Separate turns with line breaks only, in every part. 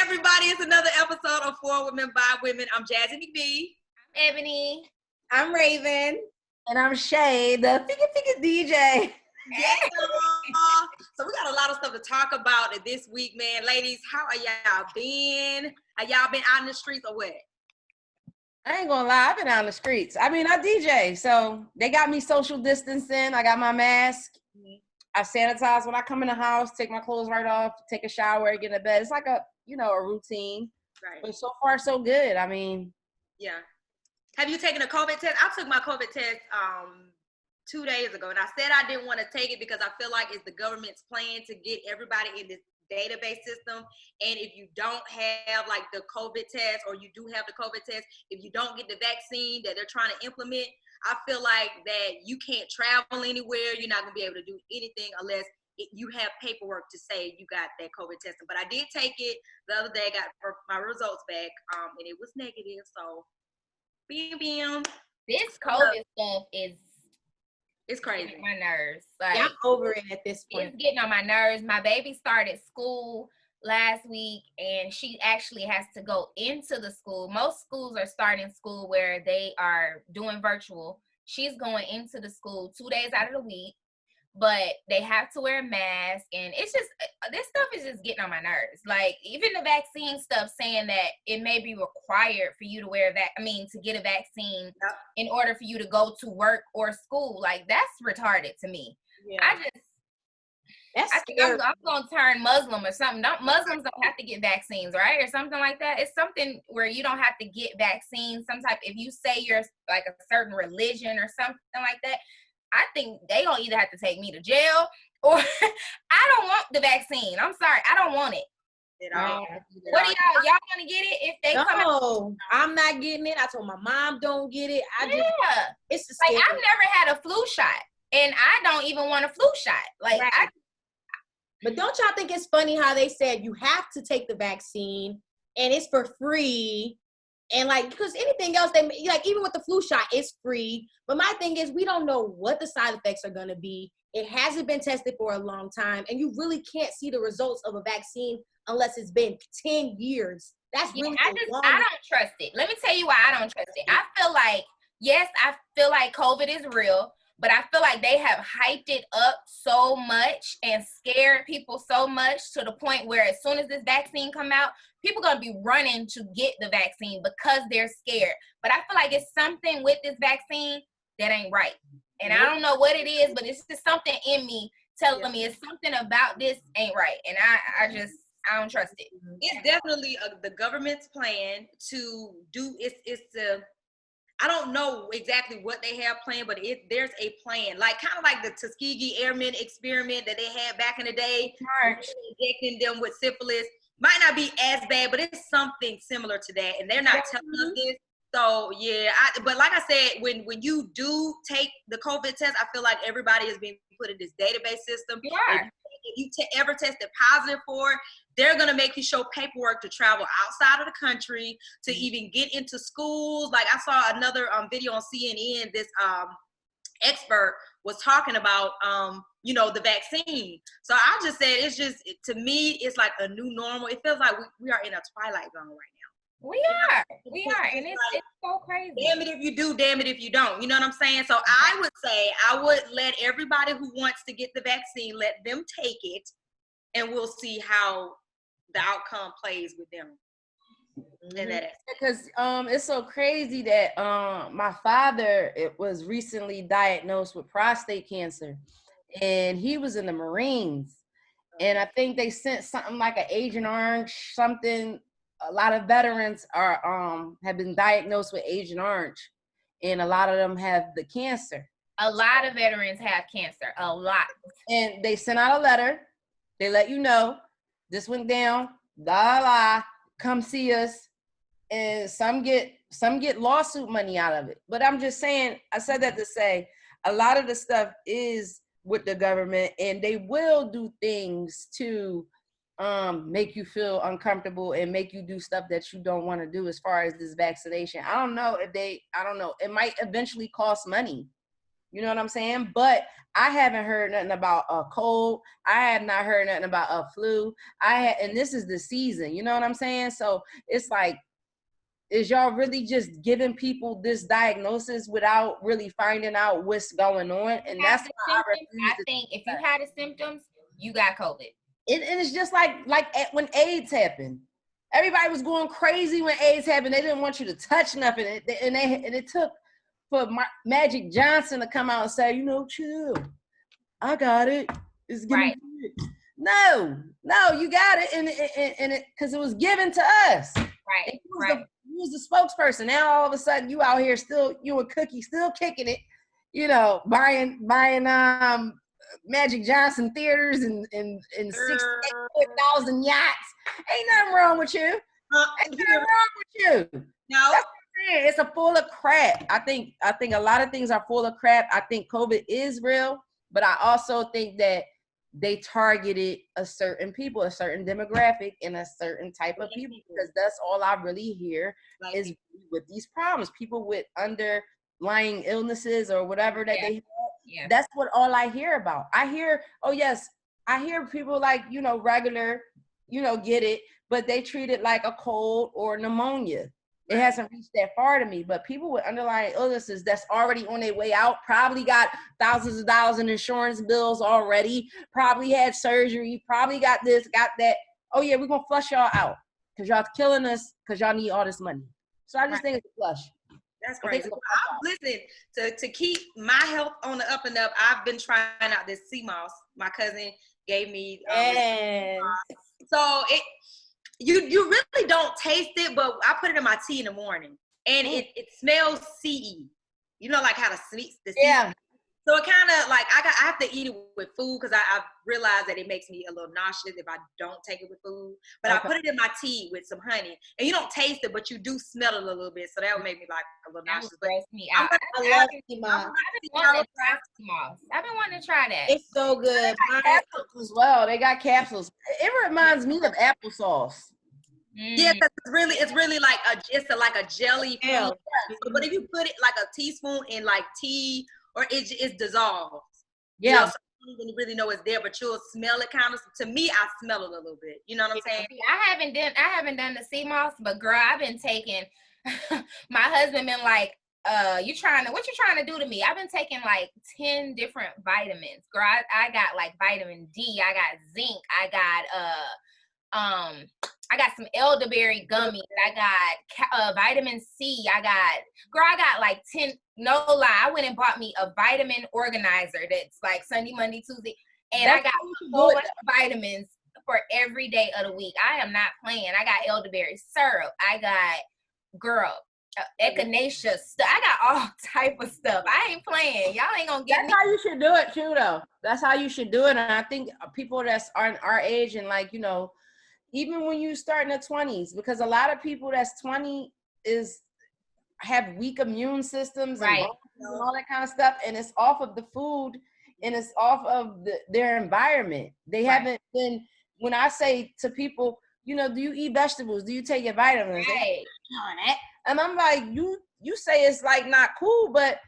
everybody. It's another episode of For Women by Women. I'm Jazzy McBee.
I'm Ebony.
I'm Ravin.
And I'm Shay, the Figga DJ.
Yeah. So we got a lot of stuff to talk about this week, man. Ladies, how are y'all been? Have y'all been out in the streets or what?
I ain't gonna lie, I've been out in the streets. I mean, I DJ, so they got me social distancing. I got my mask. Mm-hmm. I sanitize when I come in the house, take my clothes right off, take a shower, get in bed. It's like a routine.
Right.
But so far, so good. I mean.
Yeah. Have you taken a COVID test? I took my COVID test 2 days ago, and I said I didn't want to take it because I feel like it's the government's plan to get everybody in this database system. And if you don't have like the COVID test, or you do have the COVID test, if you don't get the vaccine that they're trying to implement, I feel like that you can't travel anywhere. You're not gonna be able to do anything unless you have paperwork to say you got that COVID testing. But I did take it the other day. I got my results back, and it was negative. So, bam.
This COVID stuff
it's crazy.
Getting on my nerves. Like,
I'm over it at this point.
It's getting on my nerves. My baby started school last week, and she actually has to go into the school. Most schools are starting school where they are doing virtual. She's going into the school 2 days out of the week, but they have to wear a mask, and it's just, this stuff is just getting on my nerves. Like, even the vaccine stuff saying that it may be required for you to wear to get a vaccine in order for you to go to work or school. Like, that's retarded to me.
Yeah.
I think I'm going to turn Muslim or something. Muslims don't have to get vaccines, right? Or something like that. It's something where you don't have to get vaccines. If you say you're like a certain religion or something like that, I think they gonna either have to take me to jail or I don't want the vaccine. I'm sorry, I don't want it. What do y'all gonna get it if they come out?
No, I'm not getting it. I told my mom don't get it. It's
like I've never had a flu shot, and I don't even want a flu shot. Like,
right. But don't y'all think it's funny how they said you have to take the vaccine and it's for free? And like, because anything else, even with the flu shot, it's free. But my thing is, we don't know what the side effects are going to be. It hasn't been tested for a long time. And you really can't see the results of a vaccine unless it's been 10 years. That's really
I don't trust it. Let me tell you why I don't trust it. I feel like COVID is real, but I feel like they have hyped it up so much and scared people so much to the point where as soon as this vaccine come out, people going to be running to get the vaccine because they're scared. But I feel like it's something with this vaccine that ain't right. And I don't know what it is, but it's just something in me telling me it's something about this ain't right. And I don't trust it.
It's definitely the government's plan to do, I don't know exactly what they have planned, but there's a plan, like kind of like the Tuskegee Airmen experiment that they had back in the day, injecting them with syphilis. Might not be as bad, but it's something similar to that, and they're not telling us this. So yeah, but like I said, when you do take the COVID test, I feel like everybody is being put in this database system.
Yeah.
If you ever tested positive for it, they're going to make you show paperwork to travel outside of the country, to even get into schools. Like I saw another video on CNN, this expert was talking about, the vaccine. So I just said, to me, it's like a new normal. It feels like we are in a twilight zone right now.
We are, and it's so crazy.
Damn it if you do, damn it if you don't. You know what I'm saying? So I would say I would let everybody who wants to get the vaccine, let them take it, and we'll see how the outcome plays with them.
Because it's so crazy that my father was recently diagnosed with prostate cancer, and he was in the Marines, and I think they sent something like an Agent Orange something. A lot of veterans have been diagnosed with Agent Orange, and a lot of them have the cancer.
A lot of veterans have cancer, a lot.
And they sent out a letter. They let you know this went down. Come see us. And some get lawsuit money out of it. But I'm just saying, I said that to say a lot of the stuff is with the government, and they will do things to make you feel uncomfortable and make you do stuff that you don't want to do as far as this vaccination. I don't know. It might eventually cost money. You know what I'm saying? But I haven't heard nothing about a cold. I have not heard nothing about a flu. And this is the season. You know what I'm saying? So it's like, is y'all really just giving people this diagnosis without really finding out what's going on? And that's why
I think if you had the symptoms, you got COVID.
And it's just like when AIDS happened. Everybody was going crazy when AIDS happened. They didn't want you to touch nothing. And it took for Magic Johnson to come out and say, chill. I got it. It's getting good. No, you got it. And it because it was given to us.
Right.
You was the spokesperson. Now all of a sudden you out here still, you and Cookie still kicking it, buying Magic Johnson theaters and 6,000 yachts. Ain't nothing wrong with you. Ain't nothing wrong with you.
No.
That's what I'm saying. It's a full of crap. I think a lot of things are full of crap. I think COVID is real, but I also think that they targeted a certain people, a certain demographic, and a certain type of people, because that's all I really hear is with these problems. People with underlying illnesses or whatever that they have. Yeah. That's what all I hear about. I hear people like, regular, get it, but they treat it like a cold or pneumonia. It hasn't reached that far to me, but people with underlying illnesses that's already on their way out, probably got thousands of dollars in insurance bills already, probably had surgery, probably got this, got that. Oh yeah, we're gonna flush y'all out because y'all killing us because y'all need all this money. So I just think it's a flush.
That's crazy. Listen, to keep my health on the up and up, I've been trying out this sea moss. My cousin gave me. So you really don't taste it, but I put it in my tea in the morning, and it smells sea. Like how the sea.
Yeah.
So it kind of like I have to eat it with food because I realized that it makes me a little nauseous if I don't take it with food. But I put it in my tea with some honey, and you don't taste it, but you do smell it a little bit. So that would make me like a little nauseous.
But me out. I love sea moss. I've been wanting to try that.
It's so good.
Capsules as well. They got capsules. It reminds me of applesauce.
Yeah, because it's really like a jelly. Yeah. But if you put it like a teaspoon in like tea, or it's dissolved.
Yeah.
So you don't even really know it's there, but you'll smell it kind of. To me, I smell it a little bit. You know what I'm saying?
I haven't done the sea moss, but girl, I've been taking. My husband been like, what you trying to do to me? I've been taking like 10 different vitamins. Girl, I got like vitamin D, I got zinc, I got some elderberry gummies, I got vitamin C, I got like 10, no lie, I went and bought me a vitamin organizer that's like Sunday, Monday, Tuesday, and I got a whole bunch of vitamins for every day of the week. I am not playing. I got elderberry syrup, I got echinacea stuff. I got all type of stuff. I ain't playing. Y'all ain't gonna get
That's how you should do it too, though. That's how you should do it. And I think people that's our age and like, even when you start in the 20s, because a lot of people that's 20 have weak immune systems and all that kind of stuff, and it's off of the food and it's off of their environment. They haven't been. When I say to people, do you eat vegetables? Do you take your vitamins?
Right.
And I'm like, you say it's like not cool, but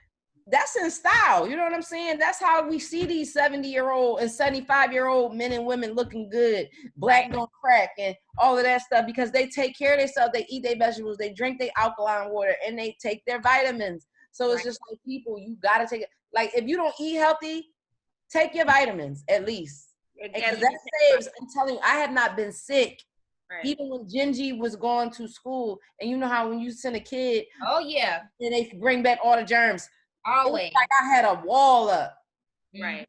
that's in style. You know what I'm saying? That's how we see these 70-year-old and 75-year-old men and women looking good, black on crack and all of that stuff, because they take care of themselves. They eat their vegetables, they drink their alkaline water, and they take their vitamins. So it's just like, people, you got to take it. Like, if you don't eat healthy, take your vitamins at least. Because that saves. I'm telling you, I have not been sick. Right. Even when Gingy was going to school, and you know how when you send a kid, and they bring back all the germs.
Always.
Like I had a wall up.
Right.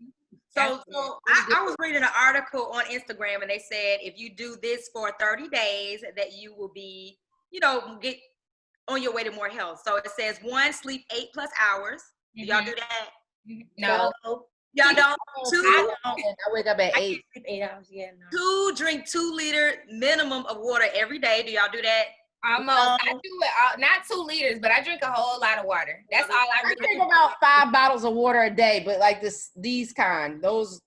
So I was reading an article on Instagram, and they said if you do this for 30 days, that you will be, get on your way to more health. So it says 1, sleep 8+ hours. Do y'all do that?
No.
Y'all don't? 2?
I wake up at 8.
8 hours, yeah. No.
2, drink 2 liter minimum of water every day. Do y'all do that?
Almost. I do it not 2 liters, but I drink a whole lot of water. That's all I really
drink. About 5 bottles of water a day, but like those kind.
Okay, that's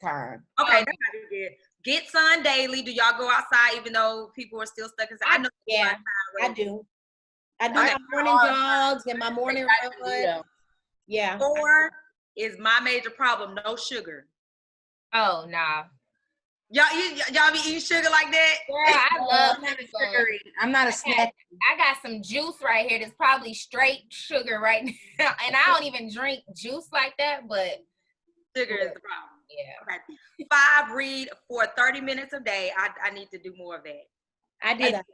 how you get. Get sun daily. Do y'all go outside even though people are still stuck inside? I know.
Yeah, I do. I do my morning jogs and my morning run. Yeah.
4, is my major problem. No sugar.
Oh, nah.
Y'all be eating sugar like that?
Girl, I love honey buns.
Sugary. I'm not a snack.
I got some juice right here that's probably straight sugar right now. And I don't even drink juice like that, but
Sugar is the problem.
yeah.
Okay. 5, read for 30 minutes a day. I need to do more of that.
I do that.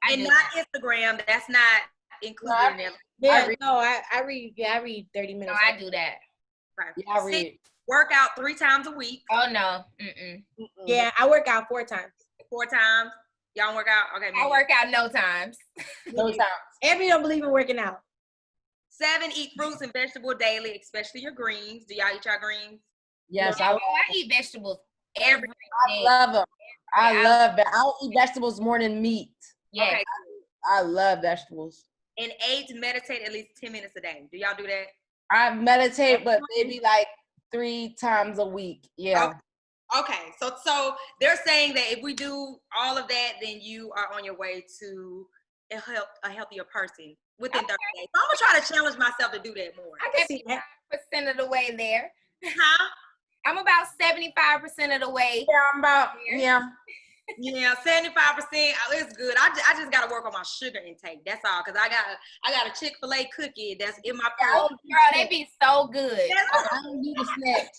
And not Instagram. That's not included in there.
Yeah, I read 30 minutes.
No, I do that.
Right.
Yeah, I read.
Work out 3 times a week.
Oh, no. Mm-mm.
Yeah, I work out 4 times.
4 times. Y'all work out? Okay.
I work out no times.
No time.
Ebony don't believe in working out.
7, eat fruits and vegetables daily, especially your greens. Do y'all eat your greens?
Yes,
I eat vegetables every day.
I love them. I love that. I'll eat vegetables more than meat.
Yeah.
Okay.
I love vegetables.
And 8, meditate at least 10 minutes a day. Do y'all do that?
I meditate, but maybe like 3 times a week. Yeah.
Okay. So they're saying that if we do all of that, then you are on your way to a healthier person within 30 days. So I'm gonna try to challenge myself to do that more.
I can see 5% of the way there.
Huh?
I'm about 75% of the way.
Yeah, I'm about, yeah.
Yeah, 75%. It's good. I just gotta work on my sugar intake. That's all. Cause I got a Chick-fil-A cookie that's in my purse.
Oh, girl, they be so good.
I don't need a snack.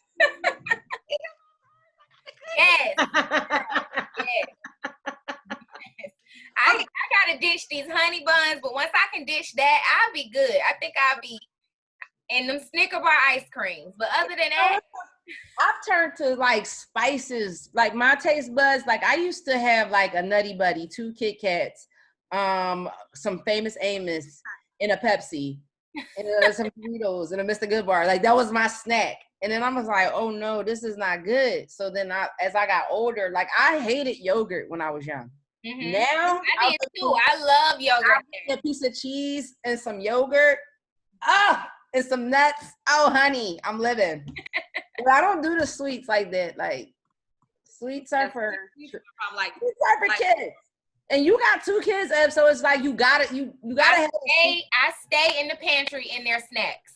Yes. Yes. I gotta dish these honey buns, but once I can dish that, I'll be good. I think I'll be in them Snicker bar ice creams. But other than that,
I've turned to like spices, like my taste buds. Like I used to have like a Nutty Buddy, 2 Kit Kats, some Famous Amos, and a Pepsi, and some Doritos, and a Mr. Good Bar. Like that was my snack. And then I was like, oh no, this is not good. So then as I got older, like I hated yogurt when I was young.
mm-hmm.
Now
I did too. I love yogurt.
a piece of cheese and some yogurt. And some nuts. Oh, honey, I'm living. But I don't do the sweets like that. Like sweets are for kids. And you got 2 kids, Eb, so it's like you gotta have.
I stay in the pantry in their snacks.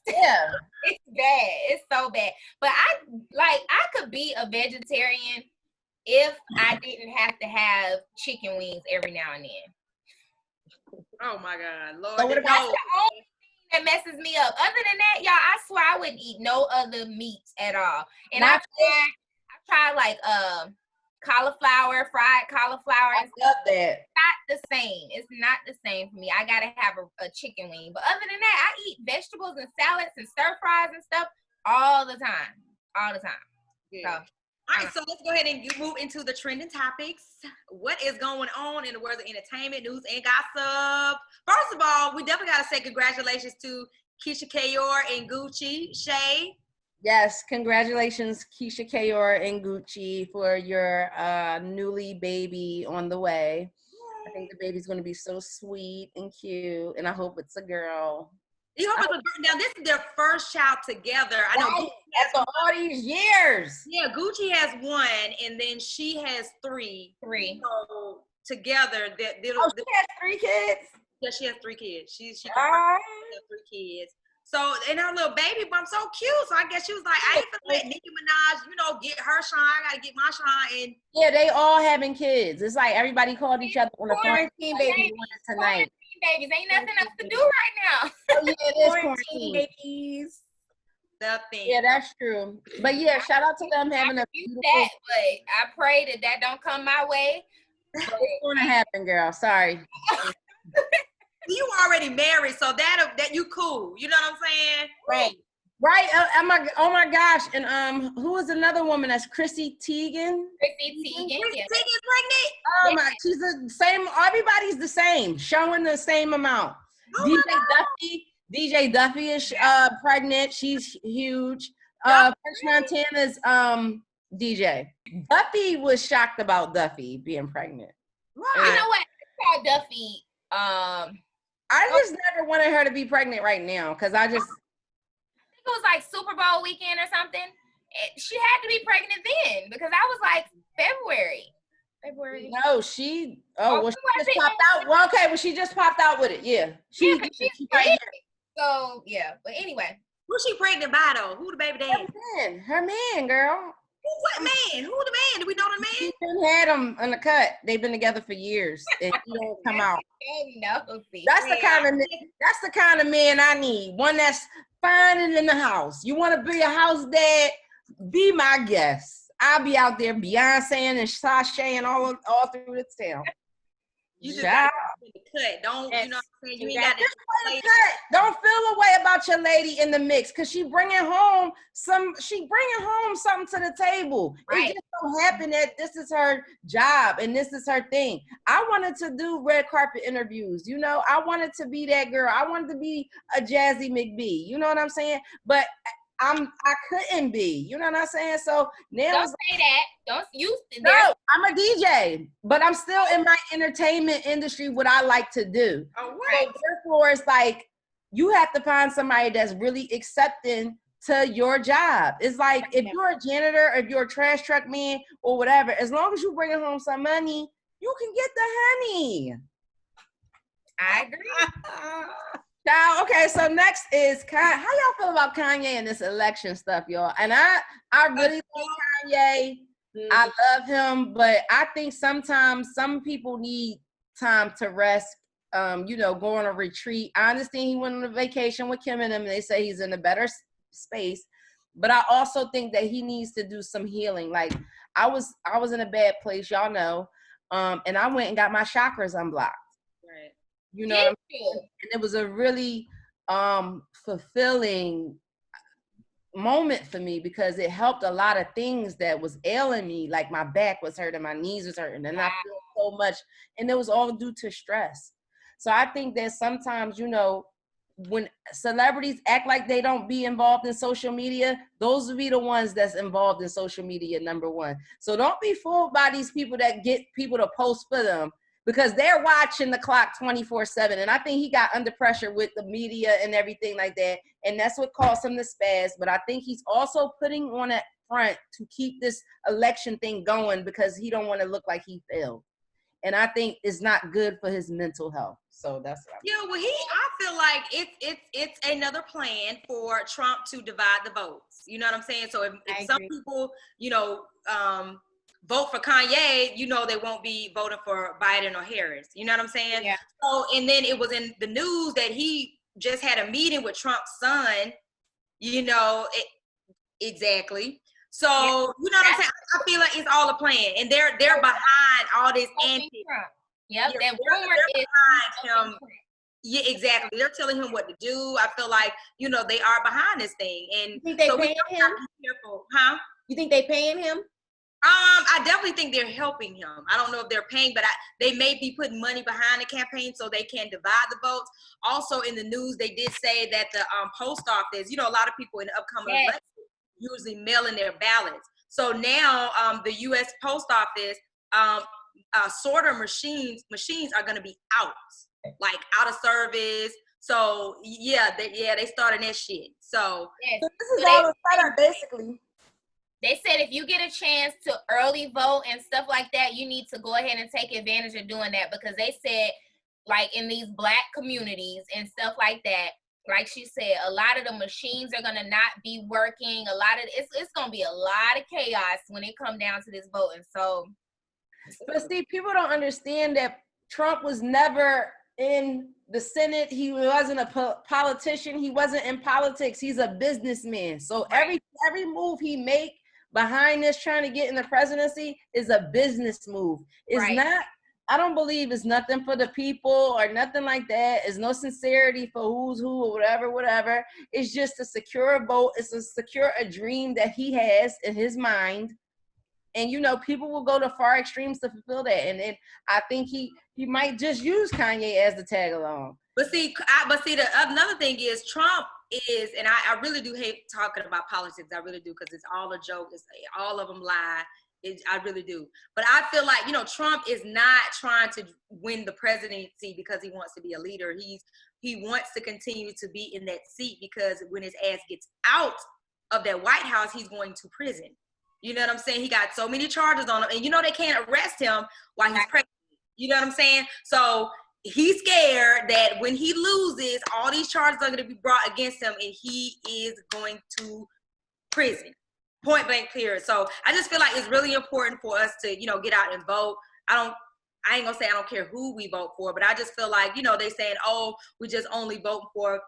Yeah.
It's bad. It's so bad. But I could be a vegetarian if I didn't have to have chicken wings every now and then.
Oh my God, Lord.
So what about
that's the only thing that messes me up. Other than that, y'all, I swear I wouldn't eat no other meats at all. And I tried like cauliflower, fried cauliflower.
I love that.
Not the same. It's not the same for me. I gotta have a chicken wing. But other than that, I eat vegetables and salads and stir fries and stuff all the time. All the time.
Yeah.
So,
all right, so let's go ahead and move into the trending topics. What is going on in the world of entertainment, news, and gossip? First of all, we definitely got to say congratulations to Keisha Kayor and Gucci. Shay?
Yes, congratulations, Keisha Kayor and Gucci, for your newly baby on the way. I think the baby's going to be so sweet and cute, and I hope it's a girl.
You hope it's a girl. Now, this is their first child together. I know.
Right. After all these years.
Yeah, Gucci has 1, and then she has 3.
3.
So together,
She has 3 kids?
Yeah, she has 3 kids. She has 3 kids. So, and her little baby bump so cute. So I guess she was like, I ain't gonna let Nicki Minaj, get her shine. I gotta get my shine. And
yeah, they all having kids. It's like everybody called each other on the quarantine baby tonight.
Babies, ain't nothing else to do right now.
Oh, yeah, it is quarantine
babies.
Nothing.
Yeah, that's true. But yeah, shout out to them having a beautiful.
That, but I pray that don't come my way.
It's gonna happen, girl. Sorry.
You already married, so that you cool. You know what I'm saying?
Right. Oh my gosh. And who is another woman? That's Chrissy Teigen.
Chrissy Teigen.
Chrissy Teigen's pregnant.
Oh my, she's the same. Everybody's the same, showing the same amount.
Oh
DJ Duffy is pregnant. She's huge. French Montana's DJ. Duffy was shocked about Duffy being pregnant.
Right.
You know what? I saw Duffy.
I just never wanted her to be pregnant right now because I just.
It was like Super Bowl weekend or something. She had to be pregnant then because I was like February.
No, she. She just popped out. Well, okay, she just popped out with it. Yeah, she's
pregnant. So yeah, but anyway.
Who she pregnant by though? Who the baby daddy?
Her man, girl.
What man? Who the man? Do we know the man?
She done had him in the cut. They've been together for years, and he don't come out. That's the kind of man I need. One that's finding in the house. You want to be a house dad? Be my guest. I'll be out there Beyonce and Sasha all through the town.
You just got to cut. Don't, you know what I'm saying? You ain't got to
cut. Don't feel a way about your lady in the mix because she bringing home something to the table. Right. It just so happened that this is her job and this is her thing. I wanted to do red carpet interviews. You know, I wanted to be that girl. I wanted to be a Jazzy McBee. You know what I'm saying? But I couldn't be, you know what I'm saying? So now
don't say that. Don't use it.
No, I'm a DJ, but I'm still in my entertainment industry, what I like to do.
Oh, right.
So therefore, it's like you have to find somebody that's really accepting to your job. It's like if you're a janitor, if you're a trash truck man or whatever, as long as you bring home some money, you can get the honey.
I agree.
Now, okay, so next is how y'all feel about Kanye and this election stuff, y'all? And I really like Kanye. I love him, but I think sometimes some people need time to rest, go on a retreat. I understand he went on a vacation with Kim and them, and they say he's in a better space. But I also think that he needs to do some healing. Like I was in a bad place, y'all know, and I went and got my chakras unblocked. Right. You know what I'm saying? And it was a really fulfilling moment for me because it helped a lot of things that was ailing me. Like my back was hurting, my knees was hurting, and I feel so much. And it was all due to stress. So I think that sometimes, when celebrities act like they don't be involved in social media, those will be the ones that's involved in social media, number one. So don't be fooled by these people that get people to post for them, because they're watching the clock 24/7. And I think he got under pressure with the media and everything like that. And that's what caused him to spaz. But I think he's also putting on a front to keep this election thing going because he don't want to look like he failed. And I think it's not good for his mental health. So that's what
I feel like it's another plan for Trump to divide the votes. You know what I'm saying? So if some people, vote for Kanye, they won't be voting for Biden or Harris. You know what I'm saying?
Yeah.
So, and then it was in the news that he just had a meeting with Trump's son, exactly. So, you know what I'm saying? I feel like it's all a plan. And they're behind all this antics.
Yep, that rumor is behind him.
Yeah, exactly. They're telling him what to do. I feel like, they are behind this thing. And
you think they paying him?
Be careful. Huh?
You think they paying him?
I definitely think they're helping him. I don't know if they're paying, but they may be putting money behind the campaign so they can divide the votes. Also in the news, they did say that the post office, a lot of people in the upcoming election usually mail in their ballots. So now the U.S. Post Office sorter machines are going to be out of service. So they started that shit. So
this is all a setup, basically.
They said if you get a chance to early vote and stuff like that, you need to go ahead and take advantage of doing that, because they said, like in these Black communities and stuff like that, like she said, a lot of the machines are gonna not be working. It's gonna be a lot of chaos when it come down to this voting. So,
but see, people don't understand that Trump was never in the Senate. He wasn't a politician. He wasn't in politics. He's a businessman. So every move he make behind this trying to get in the presidency is a business move. It's not, I don't believe it's nothing for the people or nothing like that. It's no sincerity for who's who or whatever. It's just to secure a vote. It's to secure a dream that he has in his mind. And, people will go to far extremes to fulfill that. And I think he might just use Kanye as the tag along.
But see, another thing is Trump is, and I really do hate talking about politics. I really do, because it's all a joke. It's all of them lie. I really do. But I feel like, Trump is not trying to win the presidency because he wants to be a leader. He wants to continue to be in that seat, because when his ass gets out of that White House, he's going to prison. You know what I'm saying? He got so many charges on him, and they can't arrest him while he's president. You know what I'm saying? So he's scared that when he loses, all these charges are going to be brought against him, and he is going to prison. Point blank period. So I just feel like it's really important for us to, get out and vote. I ain't gonna say I don't care who we vote for, but I just feel like, they saying, oh, we just only vote for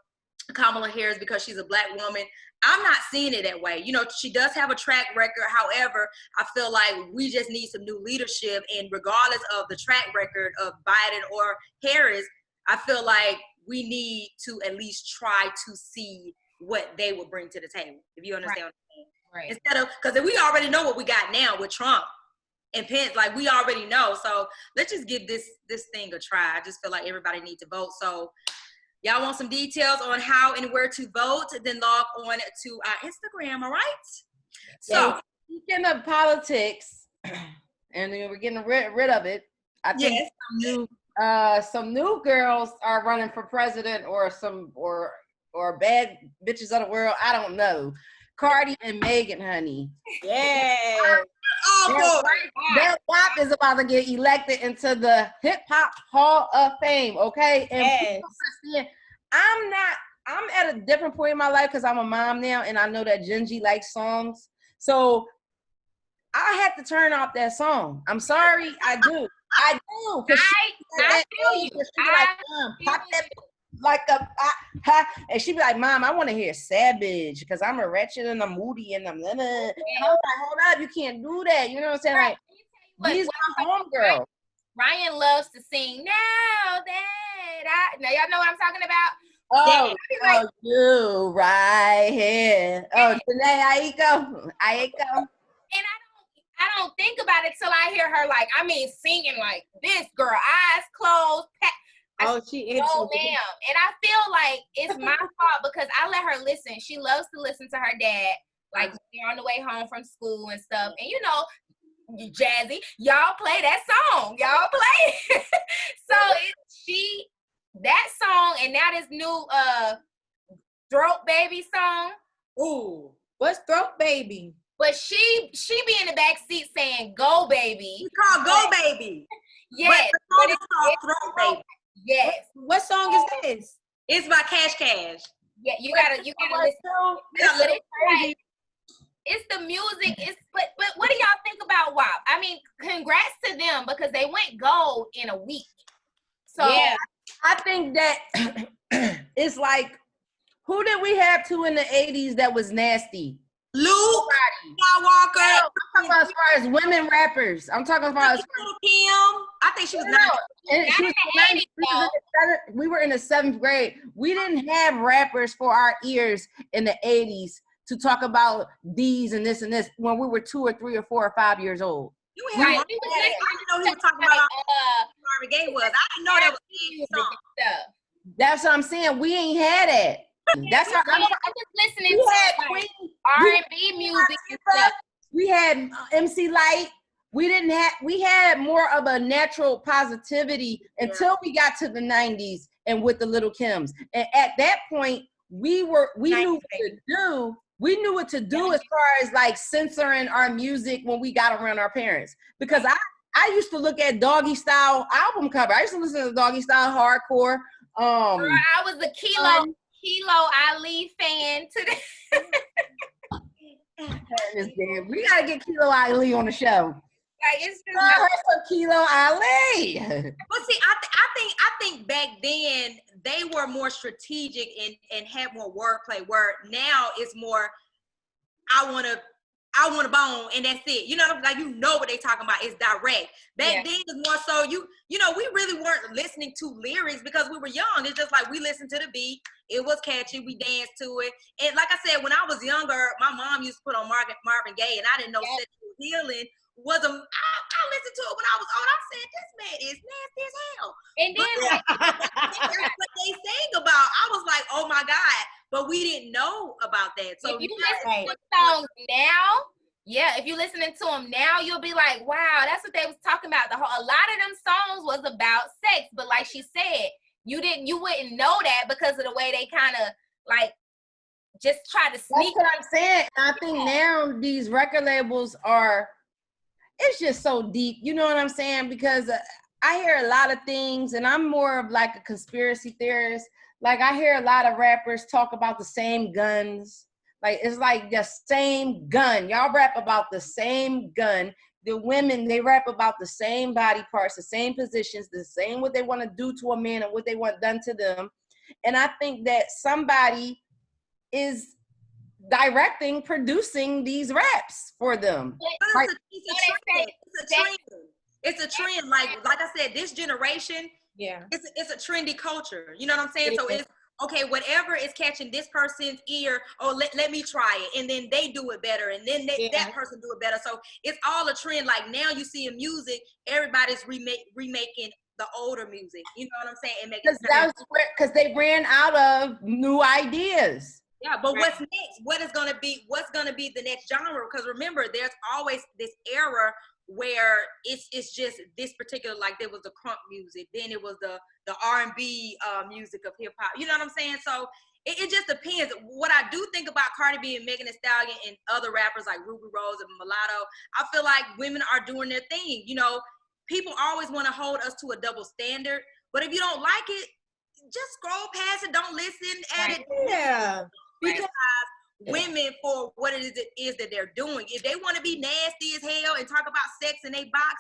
Kamala Harris because she's a Black woman. I'm not seeing it that way. She does have a track record. However, I feel like we just need some new leadership. And regardless of the track record of Biden or Harris, I feel like we need to at least try to see what they will bring to the table, if you understand what I'm saying.
Right.
Instead of, because we already know what we got now with Trump and Pence, like we already know. So let's just give this thing a try. I just feel like everybody needs to vote. So y'all want some details on how and where to vote, then log on to our Instagram, all right? So
speaking of politics, and then we're getting rid of it, I think some new girls are running for president, or bad bitches of the world. I don't know. Cardi and Megan, honey.
Yeah.
That WAP is about to get elected into the Hip Hop Hall of Fame, okay? And I'm at a different point in my life because I'm a mom now, and I know that Gingy likes songs. So I had to turn off that song. I'm sorry, I do. I do.
I feel you.
Pop that like and she'd be like, Mom, I want to hear Savage because I'm a wretched and I'm moody and I'm and I was like, hold up, you can't do that. You know what I'm saying? Like, these are homegirls.
Ryan loves to sing now y'all know what I'm talking about.
Oh, you right here. Oh, Janae Aiko.
And I don't think about it till I hear her singing like this girl, eyes closed.
She is.
Oh damn! And I feel like it's my fault because I let her listen. She loves to listen to her dad, like they're on the way home from school and stuff. And Jazzy, y'all play that song. Y'all play. So that song, and now this new Throat Baby song.
Ooh, what's Throat Baby?
But she be in the back seat saying "Go Baby."
It's called Go Baby.
Yes,
but it's called Throat Baby.
Yes.
What song is this?
It's by Cash Cash.
Yeah, you gotta listen. It's the music. But what do y'all think about WAP? I mean, congrats to them because they went gold in a week. So
yeah, I think that it's like, who did we have to in the 80s that was nasty?
Luke Skywalker.
I'm talking about as far as women rappers. I'm talking about as far as
Kim. I think she was 9.
And she was we were in the 7th grade. We didn't have rappers for our ears in the 80s to talk about these and this when we were 2 or 3 or 4 or 5 years old.
I didn't know he was talking about Marvin Gaye was. I didn't know that was his song.
That's what I'm saying. We ain't had it. That's how
I'm just listening to R&B music and stuff.
We had MC Light. We had more of a natural positivity until we got to the 90s and with the Little Kims. And at that point, we knew what to do. We knew what to do as far as like censoring our music when we got around our parents. Because I used to look at Doggy Style album cover. I used to listen to Doggy Style hardcore.
I was a Kilo Ali fan today.
We gotta get Kilo Ali on the show.
Like it's just
Kilo Ali. But see, I think back then they were more strategic and had more wordplay. Where now it's more, I want a bone, and that's it. Like what they talking about. It's direct. Back then it was more so we really weren't listening to lyrics because we were young. It's just like we listened to the beat. It was catchy. We danced to it. And like I said, when I was younger, my mom used to put on Marvin Gaye, and I didn't know sexual healing was I listened to it when I was old. I said, this man is nasty as hell. And then what they sang about, I was like, oh my God. But we didn't know about that. So
if you listen to songs now, if you're listening to them now, you'll be like, wow, that's what they was talking about. A lot of them songs was about sex, but like she said, you wouldn't know that because of the way they kind of like just try to sneak.
That's what I'm saying. I think now these record labels it's just so deep. You know what I'm saying? Because I hear a lot of things, and I'm more of like a conspiracy theorist. Like I hear a lot of rappers talk about the same guns. Like it's like the same gun. Y'all rap about the same gun. The women, they rap about the same body parts, the same positions, the same what they want to do to a man and what they want done to them. And I think that somebody is directing, producing these raps for them.
But it's a trend. It's a trend. It's a trend. Like I said, this generation, it's a trendy culture. You know what I'm saying? So it's okay, whatever is catching this person's ear, let me try it. And then they do it better. And then that person do it better. So it's all a trend. Like now you see in music, everybody's remaking the older music. You know what I'm saying? And
because they ran out of new ideas.
Yeah, but what's next? What's gonna be the next genre? Because remember, there's always this era where it's just this particular, like there was the crunk music, then it was the R&B music of hip hop. You know what I'm saying? So it just depends. What I do think about Cardi B and Megan Thee Stallion and other rappers like Ruby Rose and Mulatto, I feel like women are doing their thing. You know, people always want to hold us to a double standard, but if you don't like it, just scroll past it. Don't listen at it.
Yeah.
Because women for what it is that they're doing. If they want to be nasty as hell and talk about sex in a box,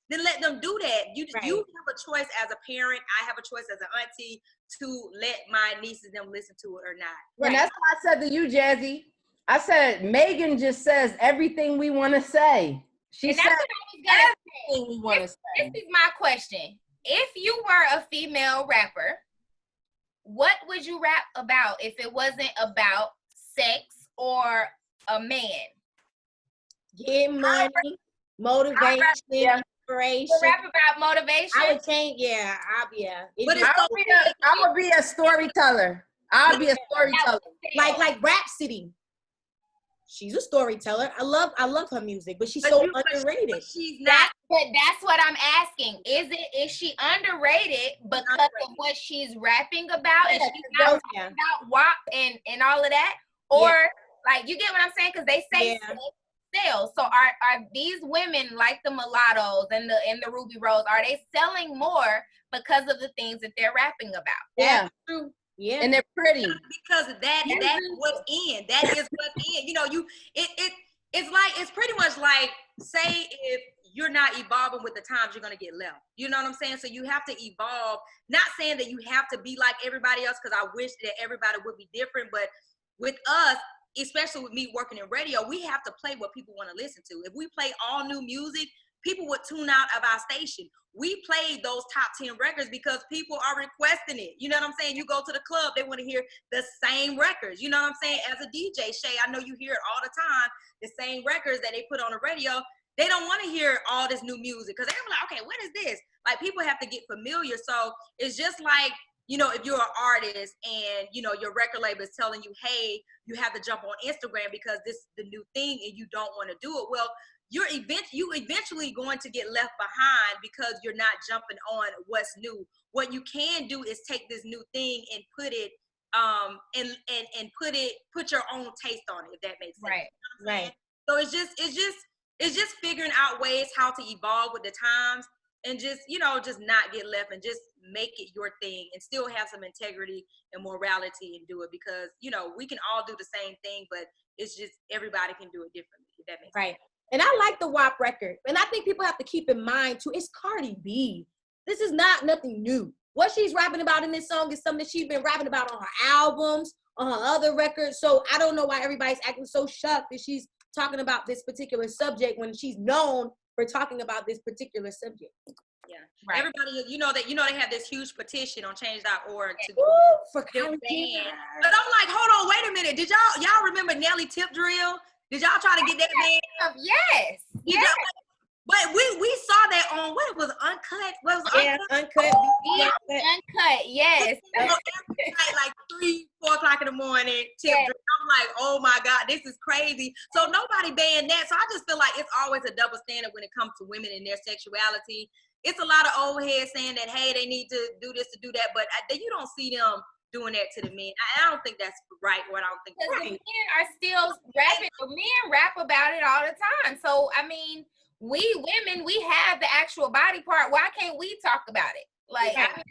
then let them do that. You have a choice as a parent. I have a choice as an auntie to let my nieces and them listen to it or not.
And that's what I said to you, Jazzy. I said, Megan just says everything we want to say. She said everything we want to say.
This is my question. If you were a female rapper, what would you rap about if it wasn't about sex or a man?
Get money, motivation, inspiration.
Rap about motivation.
I would change, But
I would be a storyteller. I'll be a storyteller.
Like Rhapsody. She's a storyteller. I love her music, but she's so underrated.
But she's not.
But that's what I'm asking. Is she underrated because of what she's rapping about? And she's not talking about WAP and all of that? Or like, you get what I'm saying? Because they say sales. So are these women like the Mulattoes and the Ruby Rose, are they selling more because of the things that they're rapping about?
Yeah.
That's true. Yeah.
And they're pretty.
Because that's what's in. That is what's in. You know, it's pretty much like, say if you're not evolving with the times, you're gonna get left. You know what I'm saying? So you have to evolve. Not saying that you have to be like everybody else, because I wish that everybody would be different, but with us, especially with me working in radio, we have to play what people want to listen to. If we play all new music, people would tune out of our station. We played those top 10 records because people are requesting it. You know what I'm saying? You go to the club, they want to hear the same records. You know what I'm saying? As a DJ, Shay, I know you hear it all the time, the same records that they put on the radio. They don't want to hear all this new music because they're like, okay, what is this? Like, people have to get familiar. So it's just like, you know, if you're an artist and, you know, your record label is telling you, hey, you have to jump on Instagram because this is the new thing and you don't want to do it. Well, you eventually going to get left behind because you're not jumping on what's new. What you can do is take this new thing and put it and put your own taste on it, if that makes sense.
Right.
So it's just figuring out ways how to evolve with the times and just not get left and just make it your thing and still have some integrity and morality and do it, because, you know, we can all do the same thing, but it's just everybody can do it differently, if that makes sense.
And I like the WAP record. And I think people have to keep in mind, too, it's Cardi B. This is not nothing new. What she's rapping about in this song is something that she's been rapping about on her albums, on her other records. So I don't know why everybody's acting so shocked that she's talking about this particular subject when she's known for talking about this particular subject.
Yeah. Right. Everybody, you know they have this huge petition on change.org to
for Kanye.
But I'm like, hold on, wait a minute. Did y'all remember Nelly Tip Drill? Did y'all try to get that man?
Yes. Yes.
But we saw that on what it was, Uncut. What was
Uncut?
Uncut. Yes.
Like 3-4 o'clock in the morning. Tip Drill. I'm like, oh my God, this is crazy. So nobody banned that. So I just feel like it's always a double standard when it comes to women and their sexuality. It's a lot of old heads saying that, hey, they need to do this to do that, but you don't see them doing that to the men. I don't think that's right. What I don't think
that's right. The men are still rapping. The men rap about it all the time. So I mean, we women, we have the actual body part. Why can't we talk about it? Like, I mean,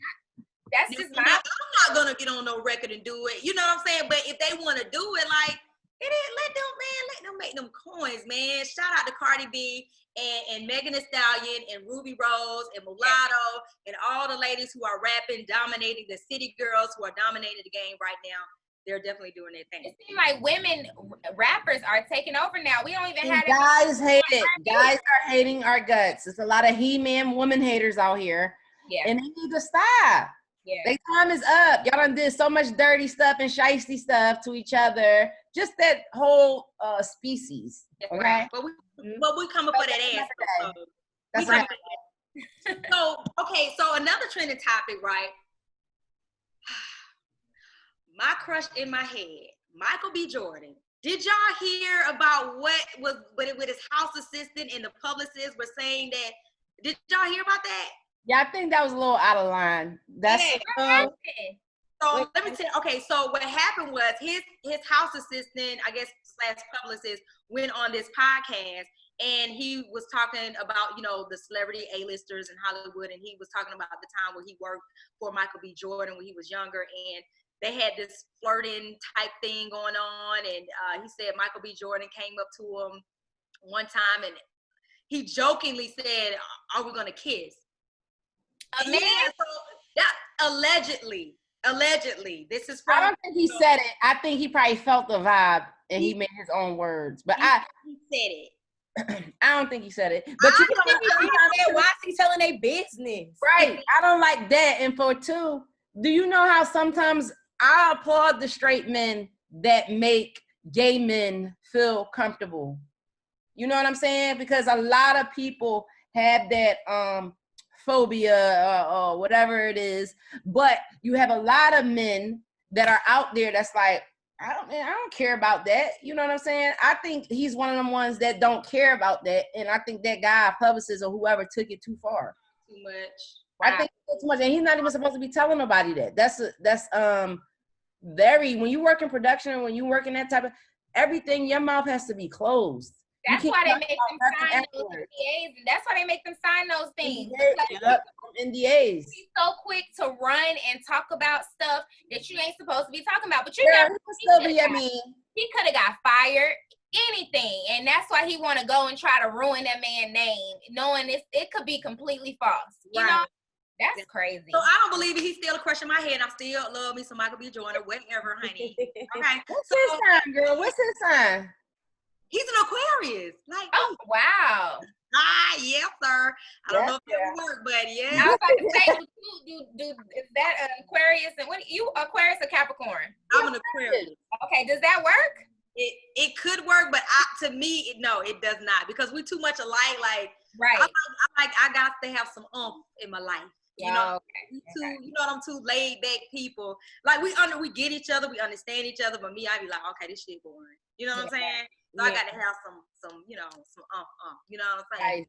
that's just my.
I'm not gonna get on no record and do it. You know what I'm saying? But if they want to do it, like, let them make them coins, man. Shout out to Cardi B and Megan Thee Stallion and Ruby Rose and Mulatto and all the ladies who are rapping, dominating the city girls who are dominating the game right now. They're definitely doing their thing.
It seems like women rappers are taking over now. We don't even have
guys hate it. Guys are hating our guts. There's a lot of he-man woman haters out here.
Yeah.
And they need to stop.
Yeah.
Their time is up. Y'all done did so much dirty stuff and shiesty stuff to each other. Just that whole species. Okay.
Right. But we coming for that ass.
That's right.
So another trending topic, right? My crush in my head, Michael B. Jordan. Did y'all hear about what was with his house assistant and the publicists were saying that? Did y'all hear about that?
Yeah, I think that was a little out of line. That's
so let me tell you. Okay, so what happened was his house assistant, I guess / publicist, went on this podcast and he was talking about, you know, the celebrity A-listers in Hollywood, and he was talking about the time where he worked for Michael B. Jordan when he was younger, and they had this flirting type thing going on, and he said Michael B. Jordan came up to him one time and he jokingly said, "Are we gonna kiss?"
A man?
Yeah, so that allegedly, this is from.
I don't think he said it. I think he probably felt the vibe and he made his own words. But
he said it.
I don't think he said it. But you know,
why is he telling their business?
Right. I don't like that. And for two, do you know how sometimes I applaud the straight men that make gay men feel comfortable? You know what I'm saying? Because a lot of people have that phobia or whatever it is, but you have a lot of men that are out there that's like, I don't care about that. You know what I'm saying? I think he's one of them ones that don't care about that, and I think that guy, publicist or whoever, took it too far.
Too much.
I think too much, and he's not even supposed to be telling nobody that. That's very, when you work in production or when you work in that type of everything, your mouth has to be closed.
That's why they make them sign those NDAs, and that's why they make them sign those things.
NDAs.
He's so quick to run and talk about stuff that you ain't supposed to be talking about. But you never. He could have got fired, anything, and that's why he want to go and try to ruin that man's name, knowing it could be completely false. You know, that's crazy.
So I don't believe it. He's still a crush in my head. I still love me some Michael B. Jordan, whatever, honey. Okay.
What's his sign, girl? What's his sign?
He's an Aquarius. Like,
oh wow.
Yes, sir. I don't know if that would work, but yeah.
I was about to say, do is that an Aquarius? And what you Aquarius or Capricorn?
I'm an Aquarius.
Okay, does that work?
It could work, but to me, no, it does not, because we're too much alike. Like,
right.
I got to have some in my life. You know, I'm too laid back people. Like we get each other, we understand each other, but me, I be like, okay, this shit boring. You know what I'm saying? So I got to have some, you know, some you know what I'm saying? Right.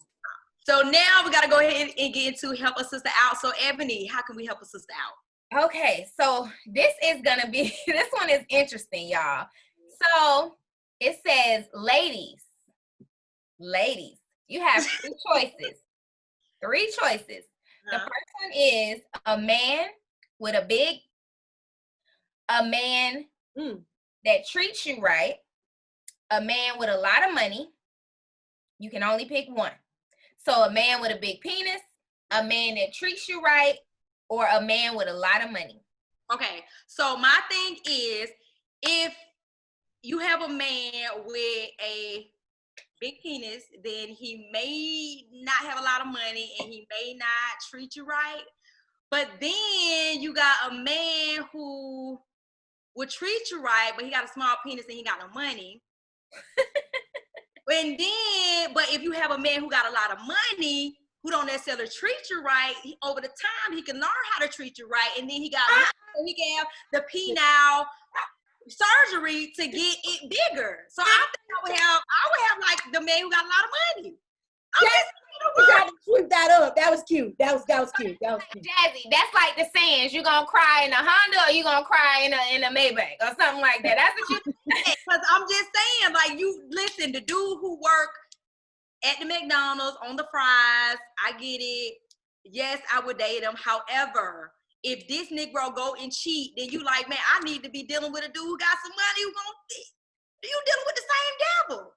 So now we got to go ahead and get into help a sister out. So Ebony, how can we help a sister out?
Okay, so this one is interesting, y'all. So it says, ladies, you have three choices. The first one is a man that treats you right, a man with a lot of money. You can only pick one. So a man with a big penis, a man that treats you right, or a man with a lot of money.
Okay, so my thing is, if you have a man with a big penis, then he may not have a lot of money and he may not treat you right. But then you got a man who will treat you right, but he got a small penis and he got no money. But if you have a man who got a lot of money, who don't necessarily treat you right, over the time he can learn how to treat you right, and then he can have the penile surgery to get it bigger. So I think I would have like the man who got a lot of money.
You got to sweep that up. That was cute. That was cute.
Jazzy, that's like the sayings. You gonna cry in a Honda or you gonna cry in a Maybach or something like that. That's what you.
Because I'm just saying, like, you listen, the dude who work at the McDonald's on the fries. I get it. Yes, I would date him. However, if this Negro go and cheat, then you like, man, I need to be dealing with a dude who got some money who gonna, you dealing with the same devil.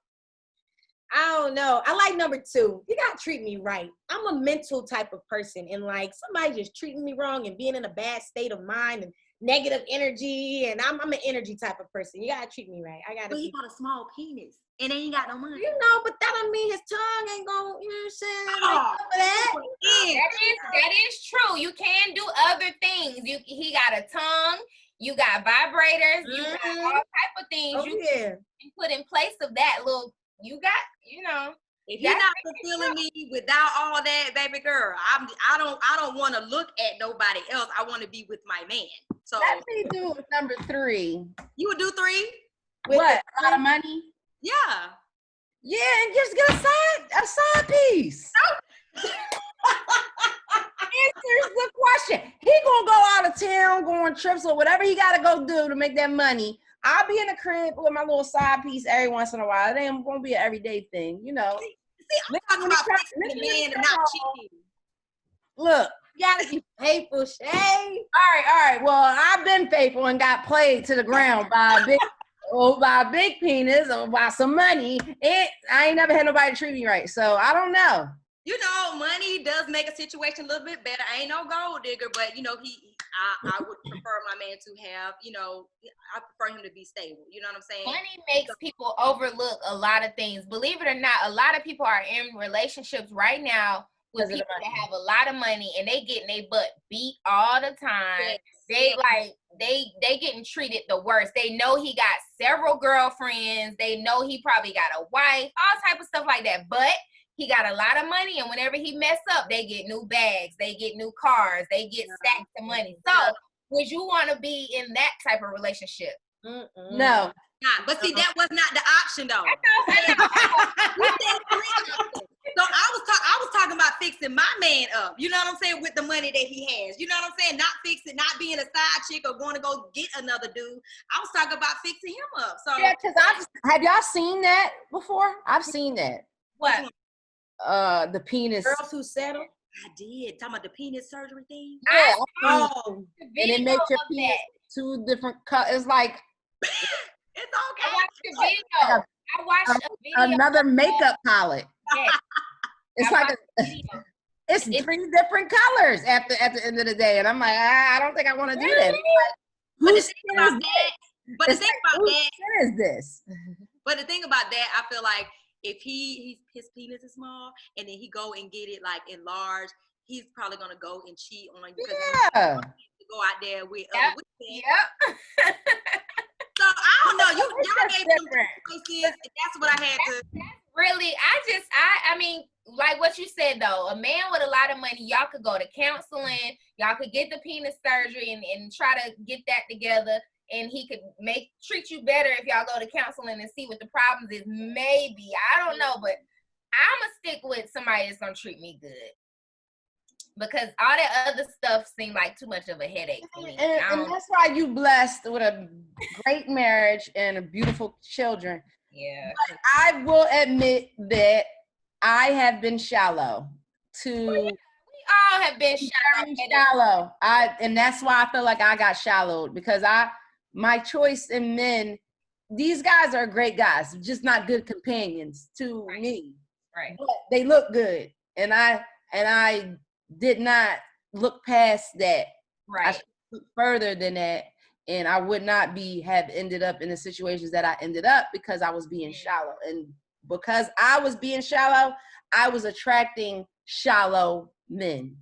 I don't know. I like number 2. You gotta treat me right. I'm a mental type of person, and like somebody just treating me wrong and being in a bad state of mind and negative energy, and I'm an energy type of person. You gotta treat me right. I gotta.
But he got a small penis and ain't got no money.
You know, but that don't mean his tongue ain't gonna. You know what I'm saying? Like, for that.
That is true. You can do other things. He got a tongue. You got vibrators. You got all type of things you can put in place of that little. You got, you know.
If you're not fulfilling me without all that, baby girl, I don't want to look at nobody else. I want to be with my man. So
let me do number 3.
You would do 3?
What? A lot of money?
Yeah.
Yeah, and just get a side piece. Answers the question. He gonna go out of town, go on trips or whatever he gotta go do to make that money. I'll be in the crib with my little side piece every once in a while. It ain't gonna be an everyday thing, you know.
See, I'm talking about fixing the man and not cheating.
Look,
you gotta be faithful, Shay.
All right. Well, I've been faithful and got played to the ground by a big penis or by some money. I ain't never had nobody treat me right, so I don't know.
You know, money does make a situation a little bit better. I ain't no gold digger, but you know, I would prefer my man to have, you know, I prefer him to be stable. You know what I'm saying?
Money makes people overlook a lot of things. Believe it or not, a lot of people are in relationships right now with people that have a lot of money and they getting their butt beat all the time. Yes. They getting treated the worst. They know he got several girlfriends. They know he probably got a wife, all type of stuff like that. But he got a lot of money, and whenever he mess up, they get new bags, they get new cars, they get stacks of money. So, would you want to be in that type of relationship?
No.
But see, that was not the option, though. So I was talking about fixing my man up. You know what I'm saying? With the money that he has. You know what I'm saying? Not fixing, not being a side chick or going to go get another dude. I was talking about fixing him up. So
yeah, because have y'all seen that before? I've seen that.
What?
The penis.
Girls who settle.
I did. Talking about the penis surgery thing.
Yeah.
Oh.
And it makes your penis 2 different colors. It's like
it's okay.
I watched the video. I watched a video.
Another makeup palette.
Yes.
It's like it's 3 different colors at the end of the day, and I'm like, I don't think I want to do that.
But the thing about that,
whose sin is this?
But the thing about that, I feel like if his penis is small and then he go and get it like enlarged, he's probably gonna go and cheat on you because he go out there with other women.
Yep.
So I don't know. Y'all gave some choices, and that's what I had to.
That's really, I mean, like what you said though, a man with a lot of money, y'all could go to counseling, y'all could get the penis surgery and try to get that together, and he could treat you better if y'all go to counseling and see what the problems is. Maybe, I don't know, but I'ma stick with somebody that's gonna treat me good. Because all that other stuff seemed like too much of a headache for me.
And that's why you blessed with a great marriage and beautiful children.
Yeah.
But I will admit that I have been shallow. We
all have been
shallow. And that's why I feel like I got shallowed, because my choice in men, these guys are great guys, just not good companions to me.
Right.
But they look good. And I did not look past that.
Right.
I should look further than that, and I would not have ended up in the situations that I ended up because I was being shallow. And because I was being shallow, I was attracting shallow men.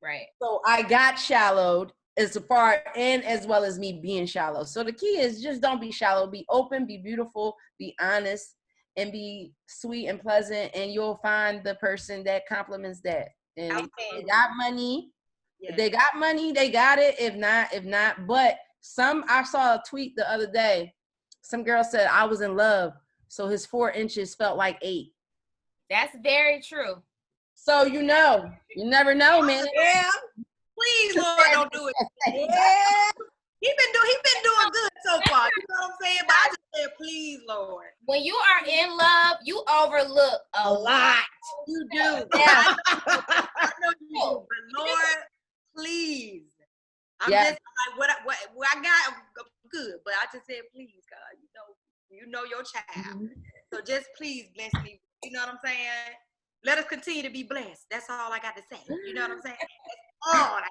Right.
So I got shallowed as far and as well as me being shallow. So the key is just don't be shallow. Be open, be beautiful, be honest, and be sweet and pleasant, and you'll find the person that complements that. And they got money. If they got money, they got it. If not. But I saw a tweet the other day. Some girl said I was in love, so his 4 inches felt like 8.
That's very true.
So you never know, man.
Yeah. Please, Lord, don't do it. Yeah. He been doing good so far. You know what I'm saying? But I just said, please, Lord.
When you are in love, you overlook a lot.
You do.
Yeah.
I know you do. But Lord, please. I'm
Yes.
just like what I got. I'm good, but I just said, please, God. You know your child.
Mhm.
So just please bless me. You know what I'm saying? Let us continue to be blessed. That's all I got to say. You know what I'm saying? That's all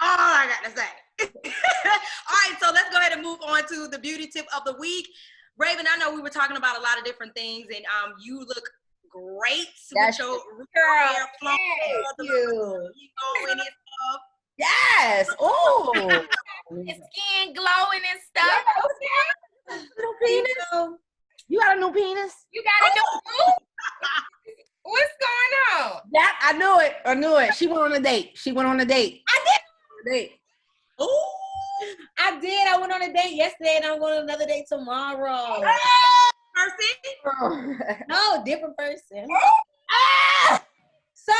I got to say. All right, so let's go ahead and move on to the beauty tip of the week. Raven, I know we were talking about a lot of different things, and you look great with your hair flowing.
You.
And stuff.
Yes. Oh.
His skin glowing and stuff. Okay.
Little penis. You got a new penis?
You got a new What's going on?
That I knew it. She went on a date.
I did.
Ooh.
I did. I went on a date yesterday, and I'm going on another date tomorrow.
Person?
No, different person. So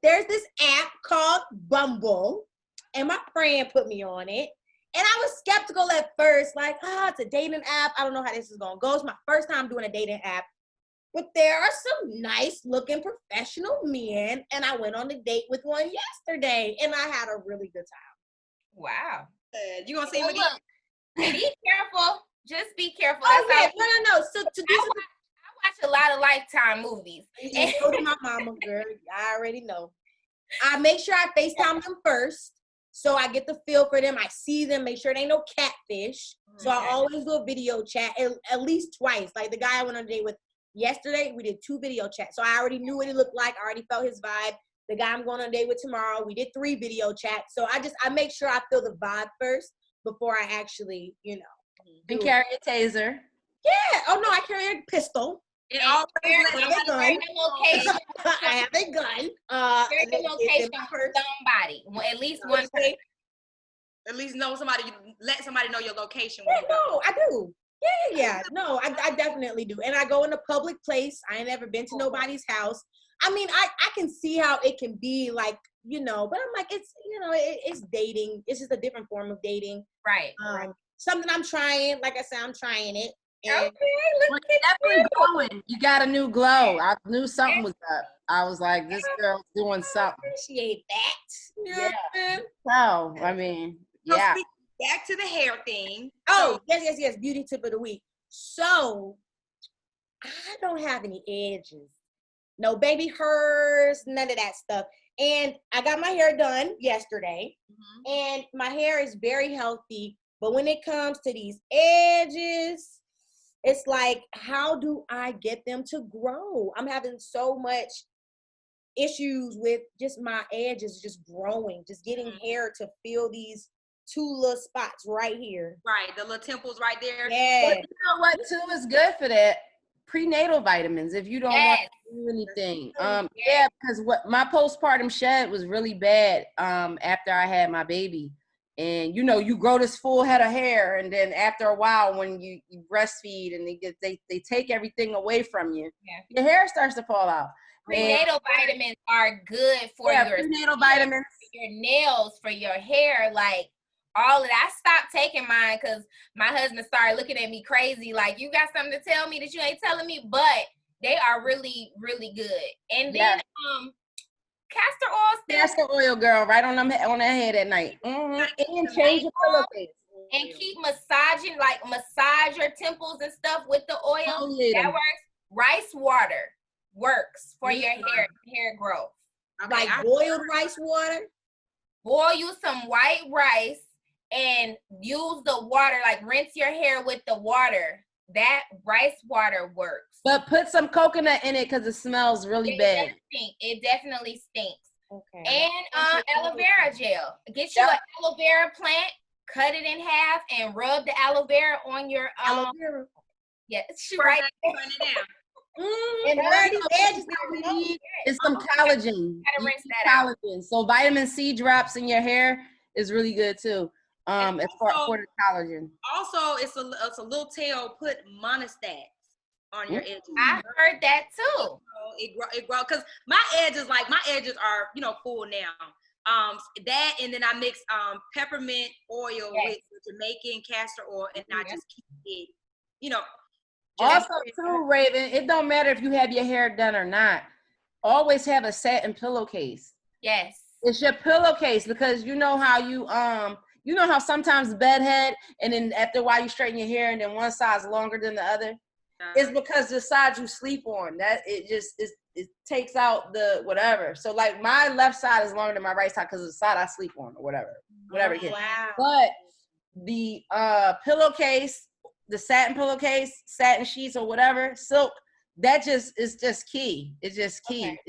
there's this app called Bumble, and my friend put me on it. And I was skeptical at first, like, it's a dating app. I don't know how this is gonna go. It's my first time doing a dating app. But there are some nice looking professional men, and I went on a date with one yesterday, and I had a really good time.
Wow.
You gonna see him again?
Look, be careful. Just be careful.
Oh,
That's
yeah,
all.
no. So to do
I watch a lot of Lifetime movies.
and so did my mama, girl. I already know. I make sure I FaceTime them first, so I get the feel for them. I see them, make sure there ain't no catfish. So I always do a video chat at least twice. Like the guy I went on a date with yesterday, we did 2 video chats. So I already knew what he looked like. I already felt his vibe. The guy I'm going on a date with tomorrow, we did 3 video chats. So I make sure I feel the vibe first before I actually,
And carry a taser.
Yeah. Oh no, I carry a pistol.
It always
I have a gun.
Location.
I have a gun.
There's a location for somebody. Well, at least one person.
at least know somebody. Let somebody know your location.
Yeah, no, I do. Yeah. No, I definitely do. And I go in a public place. I ain't never been to nobody's house. I mean, I can see how it can be like, but I'm like, it's, it's dating. It's just a different form of dating.
Right.
Something I'm trying. Like I said, I'm trying it. And
Look
Definitely glowing. You got a new glow. I knew something was up. I was like, this girl's doing something.
appreciate that. You know
Yeah.
what I'm saying?
So, I mean,
So
yeah.
back to the hair thing.
Oh, yes. Beauty tip of the week. So, I don't have any edges. No baby hairs, none of that stuff. And I got my hair done yesterday. And my hair is very healthy. But when it comes to these edges, it's like, how do I get them to grow? I'm having so much issues with just my edges just growing, just getting hair to fill these 2 little spots right here.
Right, the little temples right there.
Yeah.
But you know what, too, is good for that? Prenatal vitamins, if you don't want to do anything. Yeah, because what my postpartum shed was really bad after I had my baby. And you grow this full head of hair, and then after a while, when you breastfeed and they take everything away from you, your hair starts to fall out.
Prenatal vitamins are good for your
prenatal vitamins,
for your nails, for your hair, like all of that. I stopped taking mine because my husband started looking at me crazy, like, you got something to tell me that you ain't telling me, but they are really, really good. And then
Castor
oil, girl, right on that head at night. And change your pillowcase.
And keep massage your temples and stuff with the oil. That works. Rice water works for your hair growth.
Like boiled rice water?
Boil you some white rice and use the water, like rinse your hair with the water. That rice water works.
But put some coconut in it because it smells really bad.
It definitely stinks.
Okay.
And aloe vera gel. Get you an aloe vera plant, cut it in half, and rub the aloe vera on your
aloe vera.
Yeah, right.
Turn it down.
And where these edges that we need is some collagen.
Gotta rinse that out.
Collagen. So vitamin C drops in your hair is really good too. As far for the collagen.
Also, it's a little tail. Put monostats on your edges.
I heard that too.
It grow because my edges are full now. That, and then I mix peppermint oil with Jamaican castor oil, and I just keep it you know.
Also, too, Ravin, it don't matter if you have your hair done or not. Always have a satin pillowcase.
Yes.
It's your pillowcase, because you know how you know how sometimes bedhead, and then after a while you straighten your hair and then one side's longer than the other. It's because the side you sleep on, that it takes out the whatever. So like my left side is longer than my right side because of the side I sleep on or whatever it is.
Wow.
But the pillowcase, the satin pillowcase, satin sheets or whatever, silk, that is just key. It's just key. Okay.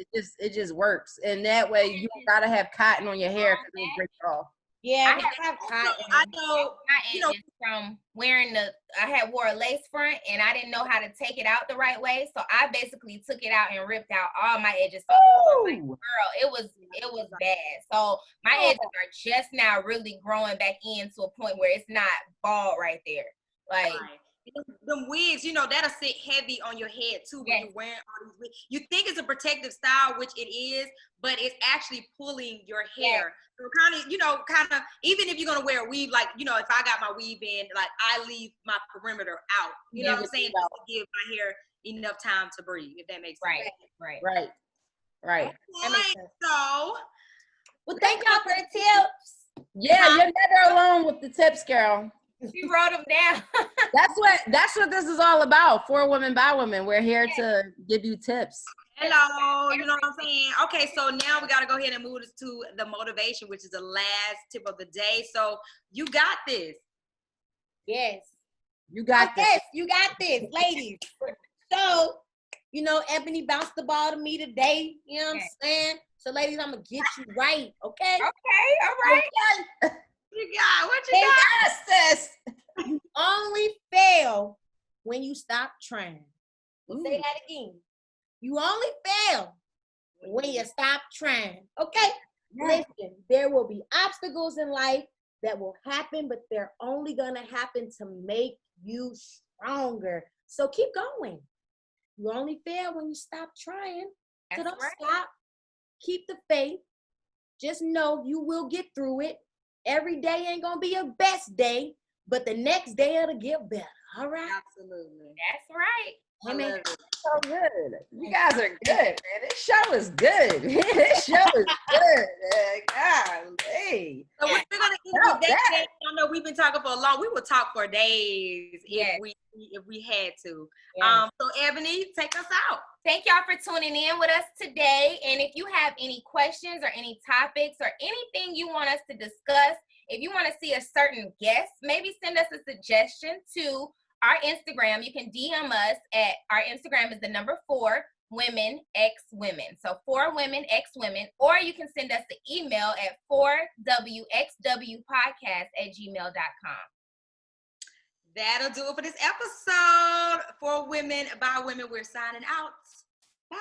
It just works. And that way you don't gotta have cotton on your hair because it'll break it off.
Yeah, I have cotton.
I know,
you know, from wearing I wore a lace front and I didn't know how to take it out the right way. So I basically took it out and ripped out all my edges. So like, girl, it was bad. So my edges are just now really growing back in to a point where it's not bald right there. Like
them wigs, you know, that'll sit heavy on your head too when you're wearing all these wigs. You think it's a protective style, which it is, but it's actually pulling your hair. So kind of, even if you're gonna wear a weave, like, you know, if I got my weave in, like I leave my perimeter out. You know what I'm saying? Just to give my hair enough time to breathe, if that makes sense.
Right.
That makes sense. So,
well, thank y'all for the tips.
Yeah, you're never alone with the tips, girl.
You wrote them down.
That's what this is all about. For women by women. We're here to give you tips.
Hello, you know what I'm saying? Okay, so now we got to go ahead and move us to the motivation, which is the last tip of the day. So you got this.
Yes.
You got this.
Yes, you got this, ladies. So, you know, Ebony bounced the ball to me today. You know what I'm saying? So, ladies, I'm going to get you right, okay?
Okay, all right.
Okay.
What you got?
Sis.
You only fail when you stop trying. We'll say that again. You only fail when you stop trying. Okay? Yeah. Listen, there will be obstacles in life that will happen, but they're only gonna happen to make you stronger. So keep going. You only fail when you stop trying. So don't stop. Keep the faith. Just know you will get through it. Every day ain't gonna be your best day, but the next day it'll get better. All right?
Absolutely.
That's right.
I love it.
So good. You guys are good, man. This show is good. This show is good, man. Golly.
So we're gonna end with that. I know we've been talking for a long. We would talk for days if we had to. Yeah. So Ebony, take us out.
Thank y'all for tuning in with us today. And if you have any questions or any topics or anything you want us to discuss, if you want to see a certain guest, maybe send us a suggestion to our Instagram. You can DM us at our Instagram is the number 4 women x women. So 4 women x women, or you can send us the email at 4wxwpodcast@gmail.com.
That'll do it for this episode. For women by women, we're signing out. Bye.